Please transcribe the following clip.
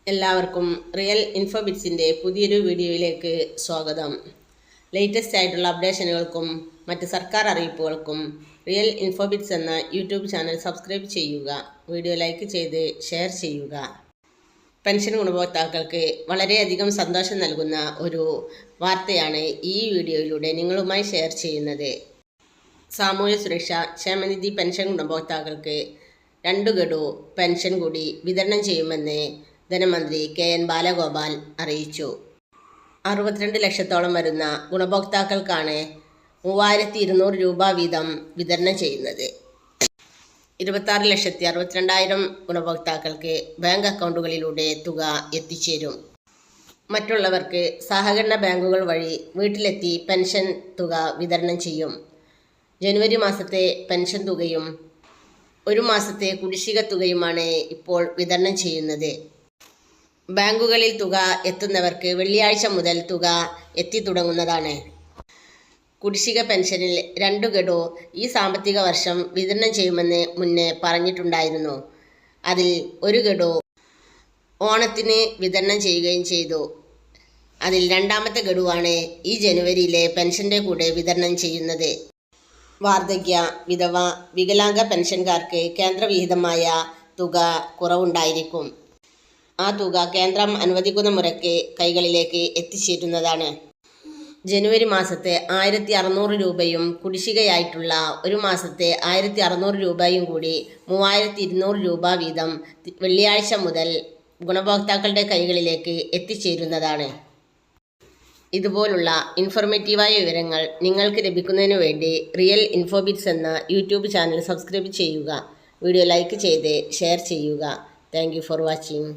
എല്ലാവർക്കും റിയൽ ഇൻഫോബിറ്റ്സിൻ്റെ പുതിയൊരു വീഡിയോയിലേക്ക് സ്വാഗതം. ലേറ്റസ്റ്റ് ആയിട്ടുള്ള അപ്ഡേഷനുകൾക്കും മറ്റ് സർക്കാർ അറിയിപ്പുകൾക്കും റിയൽ ഇൻഫോബിറ്റ്സ് എന്ന യൂട്യൂബ് ചാനൽ സബ്സ്ക്രൈബ് ചെയ്യുക. വീഡിയോ ലൈക്ക് ചെയ്ത് ഷെയർ ചെയ്യുക. പെൻഷൻ ഗുണഭോക്താക്കൾക്ക് വളരെയധികം സന്തോഷം നൽകുന്ന ഒരു വാർത്തയാണ് ഈ വീഡിയോയിലൂടെ നിങ്ങളുമായി ഷെയർ ചെയ്യുന്നത്. സാമൂഹ്യ സുരക്ഷ ക്ഷേമനിധി പെൻഷൻ ഗുണഭോക്താക്കൾക്ക് 2 ഗഡു പെൻഷൻ കൂടി വിതരണം ചെയ്യുമെന്ന് ധനമന്ത്രി KN ബാലഗോപാൽ അറിയിച്ചു. 62 ലക്ഷത്തോളം വരുന്ന ഗുണഭോക്താക്കൾക്കാണ് 3200 രൂപ വീതം വിതരണം ചെയ്യുന്നത്. 26,62,000 ഗുണഭോക്താക്കൾക്ക് ബാങ്ക് അക്കൗണ്ടുകളിലൂടെ തുക എത്തിച്ചേരും. മറ്റുള്ളവർക്ക് സഹകരണ ബാങ്കുകൾ വഴി വീട്ടിലെത്തി പെൻഷൻ തുക വിതരണം ചെയ്യും. ജനുവരി മാസത്തെ പെൻഷൻ തുകയും 1 മാസത്തെ കുടിശ്ശിക തുകയുമാണ് ഇപ്പോൾ വിതരണം ചെയ്യുന്നത്. ബാങ്കുകളിൽ തുക എത്തുന്നവർക്ക് വെള്ളിയാഴ്ച മുതൽ തുക എത്തിത്തുടങ്ങുന്നതാണ്. കുടിശ്ശിക പെൻഷനിൽ 2 ഗഡു ഈ സാമ്പത്തിക വർഷം വിതരണം ചെയ്യുമെന്ന് മുന്നേ പറഞ്ഞിട്ടുണ്ടായിരുന്നു. അതിൽ 1 ഗഡു ഓണത്തിന് വിതരണം ചെയ്യുകയും ചെയ്തു. അതിൽ 2ാമത്തെ ഗഡുവാണ് ഈ ജനുവരിയിലെ പെൻഷൻ്റെ കൂടെ വിതരണം ചെയ്യുന്നത്. വാർദ്ധക്യ, വിധവ, വികലാംഗ പെൻഷൻകാർക്ക് കേന്ദ്രവിഹിതമായ തുക കുറവുണ്ടായിരിക്കും. ആ തുക കേന്ദ്രം അനുവദിക്കുന്ന മുറയ്ക്ക് കൈകളിലേക്ക് എത്തിച്ചേരുന്നതാണ്. ജനുവരി മാസത്തെ 1600 രൂപയും കുടിശ്ശികയായിട്ടുള്ള 1 മാസത്തെ 1600 രൂപയും കൂടി 3200 രൂപ വീതം വെള്ളിയാഴ്ച മുതൽ ഗുണഭോക്താക്കളുടെ കൈകളിലേക്ക് എത്തിച്ചേരുന്നതാണ്. ഇതുപോലുള്ള ഇൻഫോർമേറ്റീവായ വിവരങ്ങൾ നിങ്ങൾക്ക് ലഭിക്കുന്നതിനു വേണ്ടി റിയൽ ഇൻഫോബിറ്റ്സ് എന്ന യൂട്യൂബ് ചാനൽ സബ്സ്ക്രൈബ് ചെയ്യുക. വീഡിയോ ലൈക്ക് ചെയ്ത് ഷെയർ ചെയ്യുക. Thank you for watching.